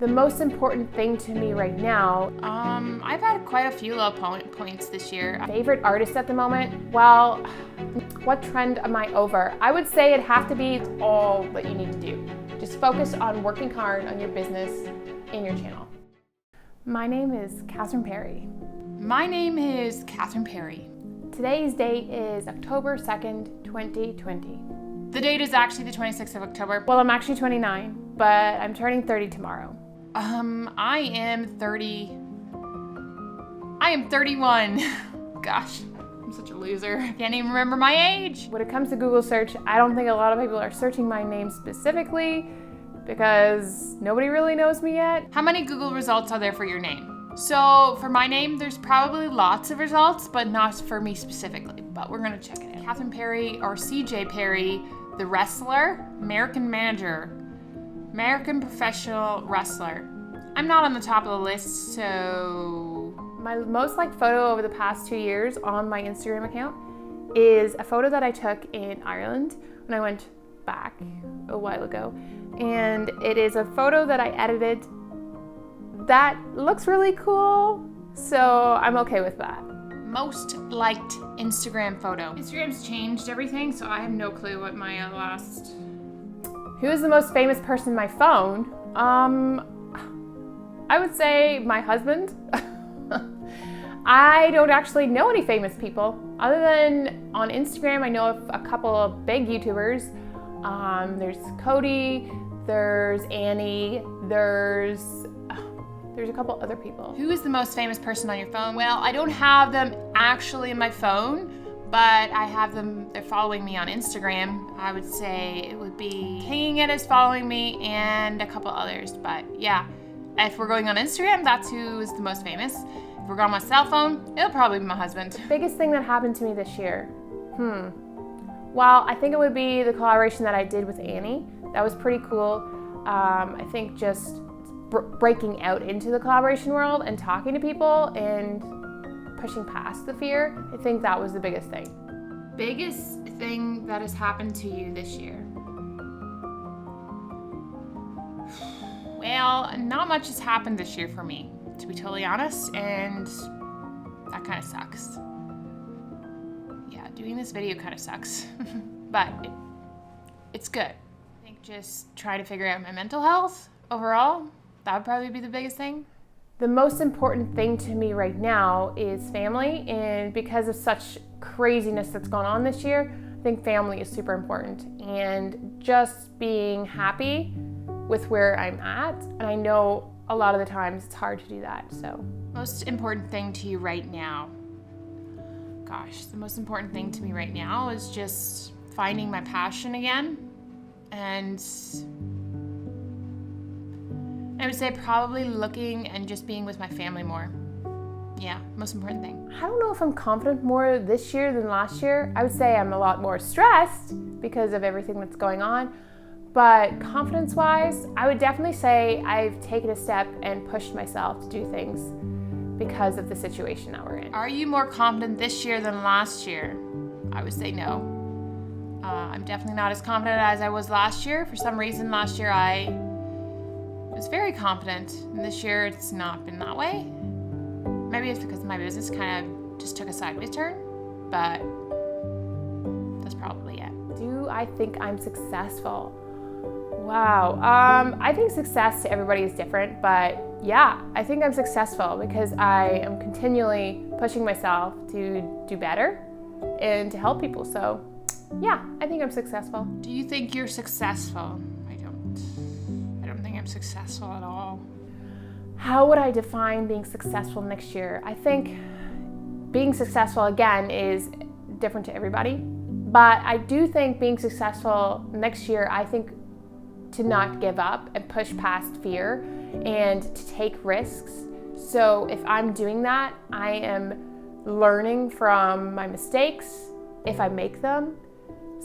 The most important thing to me right now, I've had quite a few low points this year. Favorite artist at the moment, well, what trend am I over? I would say it'd have to be all that you need to do. Just focus on working hard on your business and your channel. My name is Catherine Perry. My name is Catherine Perry. Today's date is October 2nd, 2020. The date is actually the 26th of October. Well, I'm actually 29, but I'm turning 30 tomorrow. I am 31. Gosh, I'm such a loser. I can't even remember my age. When it comes to Google search, I don't think a lot of people are searching my name specifically because nobody really knows me yet. How many Google results are there for your name? So for my name, there's probably lots of results, but not for me specifically, but we're gonna check it out. Catherine Perry, or CJ Perry, the wrestler, American manager, American professional wrestler. I'm not on the top of the list, so... My most liked photo over the past 2 years on my Instagram account is a photo that I took in Ireland when I went back a while ago. And it is a photo that I edited that looks really cool, so I'm okay with that. Most liked Instagram photo. Instagram's changed everything, so I have no clue what my last... Who is the most famous person in my phone? I would say my husband. I don't actually know any famous people. Other than on Instagram, I know of a couple of big YouTubers. There's Cody, there's Annie, there's a couple other people. Who is the most famous person on your phone? Well, I don't have them actually in my phone, but I have them, they're following me on Instagram. I would say it would be Kinging It is following me and a couple others, but yeah. If we're going on Instagram, that's who is the most famous. If we're going on my cell phone, it'll probably be my husband. Biggest thing that happened to me this year? Well, I think it would be the collaboration that I did with Annie. That was pretty cool. I think just breaking out into the collaboration world and talking to people and pushing past the fear, I think that was the biggest thing. Biggest thing that has happened to you this year? Well, not much has happened this year for me, to be totally honest, and that kind of sucks. Yeah, doing this video kind of sucks, but it's good. I think just trying to figure out my mental health overall, that would probably be the biggest thing. The most important thing to me right now is family, and because of such craziness that's gone on this year, I think family is super important, and just being happy with where I'm at, and I know a lot of the times it's hard to do that, so. Most important thing to you right now? Gosh, the most important thing to me right now is just finding my passion again, and I would say probably looking and just being with my family more. Yeah, most important thing. I don't know if I'm confident more this year than last year. I would say I'm a lot more stressed because of everything that's going on. But confidence-wise, I would definitely say I've taken a step and pushed myself to do things because of the situation that we're in. Are you more confident this year than last year? I would say no. I'm definitely not as confident as I was last year. For some reason, last year I was very confident, and this year it's not been that way. Maybe it's because my business kind of just took a sideways turn, but that's probably it. Do I think I'm successful? Wow, I think success to everybody is different, but yeah, I think I'm successful because I am continually pushing myself to do better and to help people, so yeah, I think I'm successful. Do you think you're successful? I don't think I'm successful at all. How would I define being successful next year? I think being successful, again, is different to everybody, but I do think being successful next year, I think to not give up and push past fear and to take risks. So if I'm doing that, I am learning from my mistakes if I make them.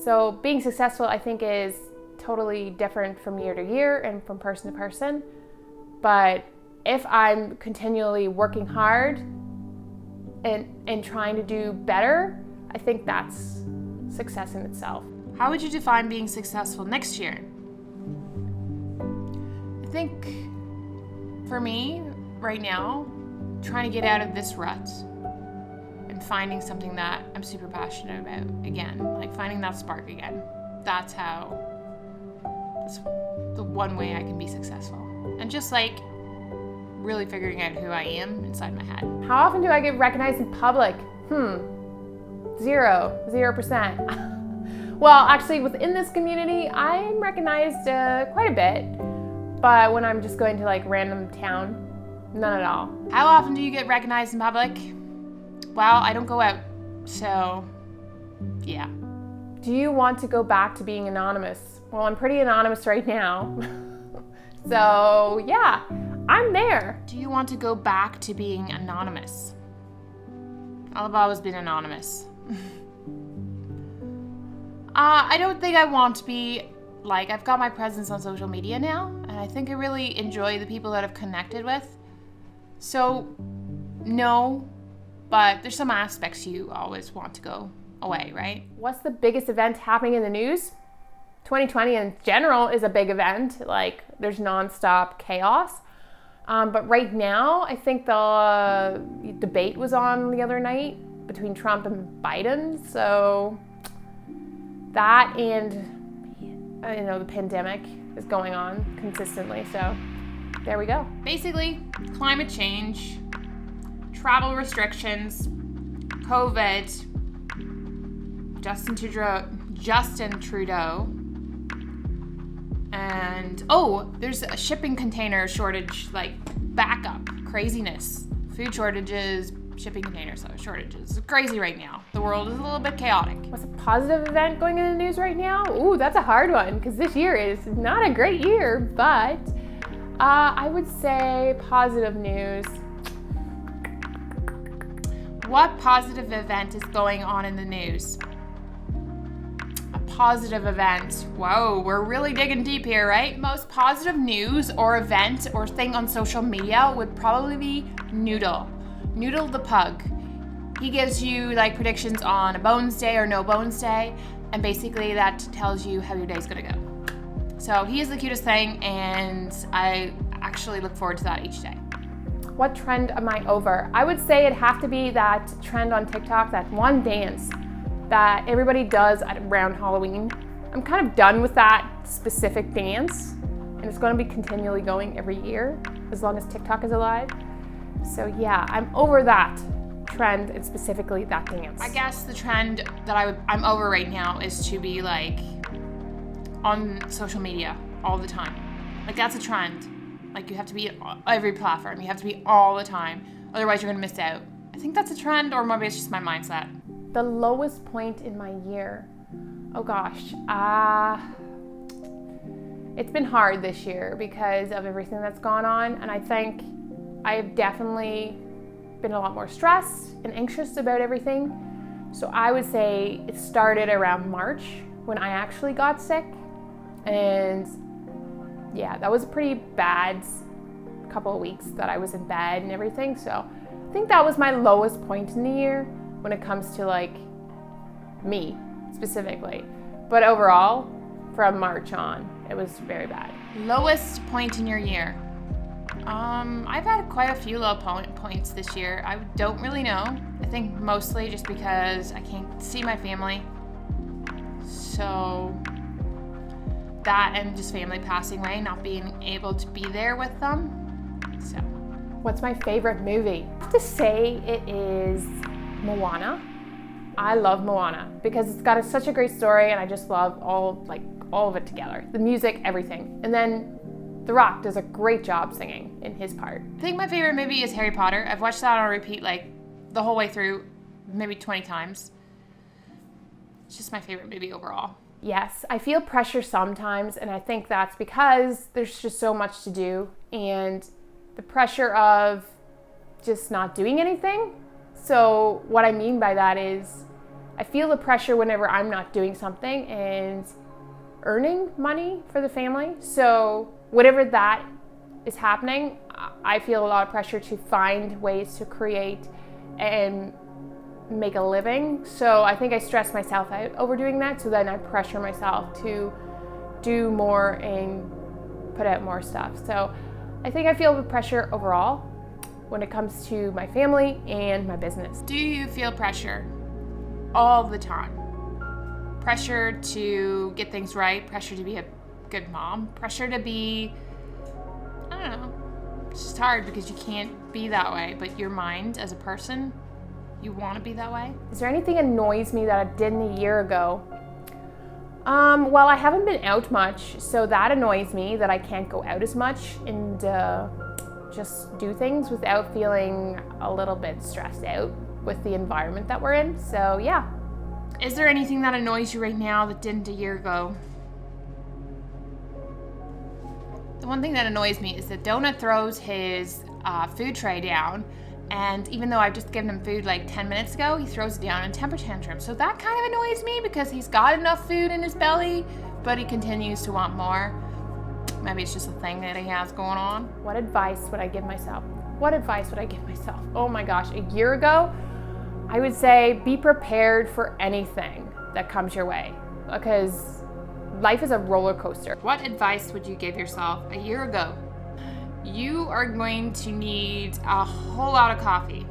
So being successful, I think, is totally different from year to year and from person to person. But if I'm continually working hard and trying to do better, I think that's success in itself. How would you define being successful next year? I think for me right now, trying to get out of this rut and finding something that I'm super passionate about again, like finding that spark again. That's the one way I can be successful. And just like really figuring out who I am inside my head. How often do I get recognized in public? 0%. Well, actually within this community, I'm recognized quite a bit, but when I'm just going to like random town, none at all. How often do you get recognized in public? Well, I don't go out, so yeah. Do you want to go back to being anonymous? Well, I'm pretty anonymous right now. So yeah, I'm there. Do you want to go back to being anonymous? I've always been anonymous. I don't think I want to be, like, I've got my presence on social media now, and I think I really enjoy the people that I've connected with. So, no, but there's some aspects you always want to go away, right? What's the biggest event happening in the news? 2020 in general is a big event. Like, there's nonstop chaos. But right now, I think the debate was on the other night between Trump and Biden. So that and, the pandemic is going on consistently. So there we go. Basically, climate change, travel restrictions, COVID, Justin Trudeau, and there's a shipping container shortage, like backup craziness, food shortages, shipping container shortages. It's crazy right now. The world is a little bit chaotic. What's a positive event going in the news right now? Ooh, that's a hard one because this year is not a great year, but I would say positive news. What positive event is going on in the news? Positive event. Whoa, we're really digging deep here, right? Most positive news or event or thing on social media would probably be Noodle the pug. He gives you like predictions on a bones day or no bones day, and basically that tells you how your day's gonna go. So he is the cutest thing, and I actually look forward to that each day. What trend am I over? I would say it'd have to be that trend on TikTok, that one dance that everybody does around Halloween. I'm kind of done with that specific dance, and it's going to be continually going every year as long as TikTok is alive. So yeah, I'm over that trend and specifically that dance. I guess the trend that I'm over right now is to be like on social media all the time. Like that's a trend. Like you have to be on every platform. You have to be all the time. Otherwise you're going to miss out. I think that's a trend, or maybe it's just my mindset. The lowest point in my year. Oh gosh. It's been hard this year because of everything that's gone on, and I think I've definitely been a lot more stressed and anxious about everything. So I would say it started around March when I actually got sick, and yeah, that was a pretty bad couple of weeks that I was in bed and everything. So I think that was my lowest point in the year when it comes to like me specifically. But overall, from March on, it was very bad. Lowest point in your year? I've had quite a few low points this year. I don't really know. I think mostly just because I can't see my family. So that and just family passing away, not being able to be there with them. So. What's my favorite movie? I have to say it is Moana. I love Moana because it's got such a great story, and I just love all of it together. The music, everything. And then The Rock does a great job singing in his part. I think my favorite movie is Harry Potter. I've watched that on repeat like the whole way through, maybe 20 times. It's just my favorite movie overall. Yes, I feel pressure sometimes, and I think that's because there's just so much to do, and the pressure of just not doing anything. So what I mean by that is I feel the pressure whenever I'm not doing something and earning money for the family. So whatever that is happening, I feel a lot of pressure to find ways to create and make a living. So I think I stress myself out over doing that. So then I pressure myself to do more and put out more stuff. So I think I feel the pressure overall when it comes to my family and my business. Do you feel pressure all the time? Pressure to get things right, pressure to be a good mom, pressure to be, I don't know, it's just hard because you can't be that way, but your mind as a person, you want to be that way. Is there anything that annoys me that I didn't a year ago? Well, I haven't been out much, so that annoys me that I can't go out as much and just do things without feeling a little bit stressed out with the environment that we're in. So yeah. Is there anything that annoys you right now that didn't a year ago? The one thing that annoys me is that Donut throws his food tray down, and even though I've just given him food like 10 minutes ago, he throws it down in a temper tantrum. So that kind of annoys me because he's got enough food in his belly, but he continues to want more. Maybe it's just a thing that he has going on. What advice would I give myself? What advice would I give myself? Oh my gosh, a year ago, I would say be prepared for anything that comes your way because life is a roller coaster. What advice would you give yourself a year ago? You are going to need a whole lot of coffee.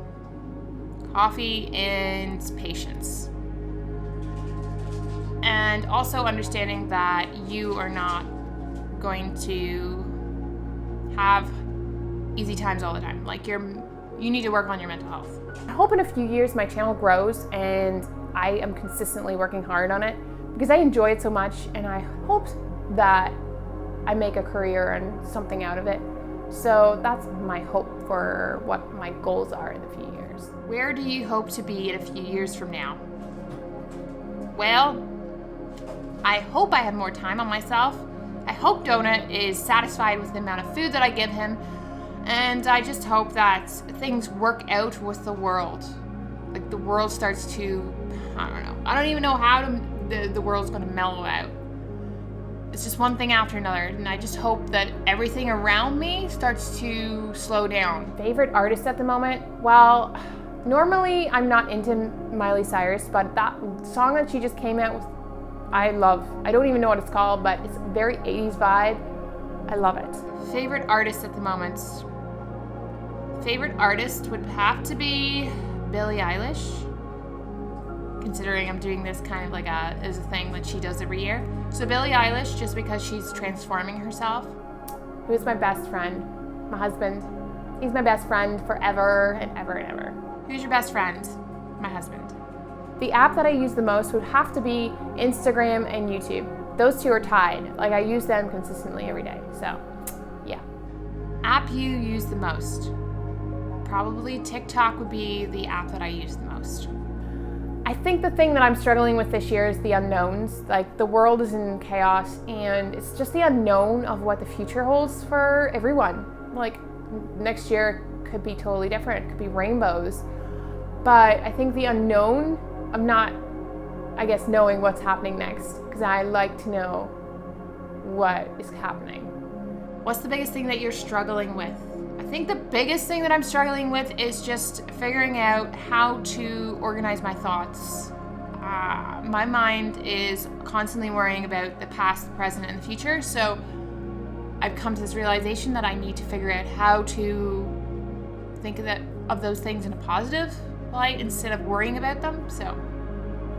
Coffee and patience. And also understanding that you are not going to have easy times all the time. Like you need to work on your mental health. I hope in a few years my channel grows and I am consistently working hard on it because I enjoy it so much, and I hope that I make a career and something out of it. So that's my hope for what my goals are in a few years. Where do you hope to be in a few years from now? Well, I hope I have more time on myself. I hope Donut is satisfied with the amount of food that I give him. And I just hope that things work out with the world. Like the world starts to, I don't know. I don't even know how the world's going to mellow out. It's just one thing after another. And I just hope that everything around me starts to slow down. Favorite artist at the moment? Well, normally I'm not into Miley Cyrus, but that song that she just came out with, I love. I don't even know what it's called, but it's a very 80s vibe. I love it. Favorite artist at the moment? Favorite artist would have to be Billie Eilish, considering I'm doing this kind of like as a thing that she does every year. So Billie Eilish, just because she's transforming herself. Who's my best friend? My husband. He's my best friend forever and ever and ever. Who's your best friend? My husband. The app that I use the most would have to be Instagram and YouTube. Those two are tied. Like I use them consistently every day. So, yeah. App you use the most? Probably TikTok would be the app that I use the most. I think the thing that I'm struggling with this year is the unknowns. Like the world is in chaos and it's just the unknown of what the future holds for everyone. Like next year could be totally different. It could be rainbows. But I think the unknown of not, I guess, knowing what's happening next, because I like to know what is happening. What's the biggest thing that you're struggling with? I think the biggest thing that I'm struggling with is just figuring out how to organize my thoughts. My mind is constantly worrying about the past, the present, and the future, so I've come to this realization that I need to figure out how to think of those things in a positive light instead of worrying about them. So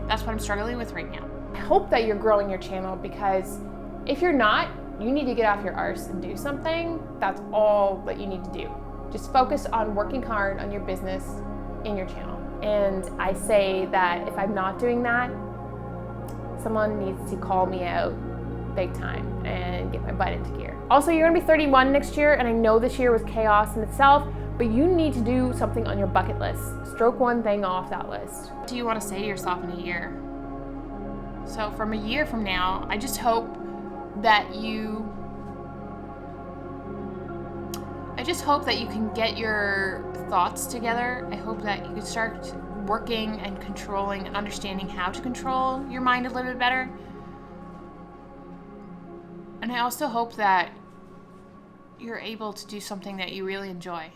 that's what I'm struggling with right now. I hope that you're growing your channel, because if you're not, you need to get off your arse and do something. That's all that you need to do. Just focus on working hard on your business in your channel. And I say that if I'm not doing that, someone needs to call me out big time and get my butt into gear. Also, you're gonna be 31 next year, and I know this year was chaos in itself, but you need to do something on your bucket list. Stroke one thing off that list. What do you want to say to yourself in a year? So from a year from now, I just hope that you can get your thoughts together. I hope that you can start working and controlling and understanding how to control your mind a little bit better. And I also hope that you're able to do something that you really enjoy.